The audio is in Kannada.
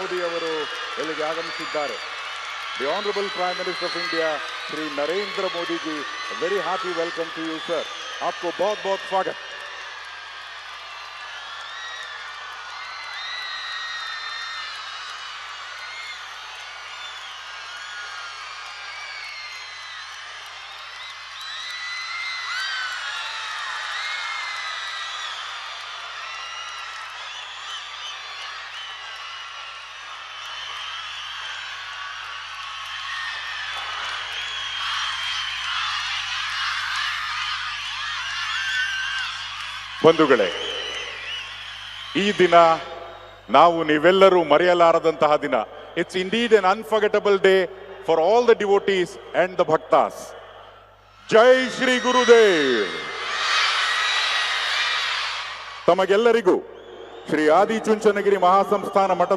ಮೋದಿ ಅವರು ಇಲ್ಲಿಗೆ ಆಗಮಿಸಿದ್ದಾರೆ. The honourable prime minister of India Shri Narendra Modi ji, very happy welcome to you sir. आपको बहुत बहुत स्वागत. ಬಂಧುಗಳೇ, ಈ ದಿನ ನಾವು ನೀವೆಲ್ಲರೂ ಮರೆಯಲಾರದಂತಹ ದಿನ. It's indeed an unforgettable day for all the devotees and the bhaktas. ಜೈ ಶ್ರೀ ಗುರುದೇವ್. ತಮಗೆಲ್ಲರಿಗೂ ಶ್ರೀ ಆದಿಚುಂಚನಗಿರಿ ಮಹಾಸಂಸ್ಥಾನ ಮಠ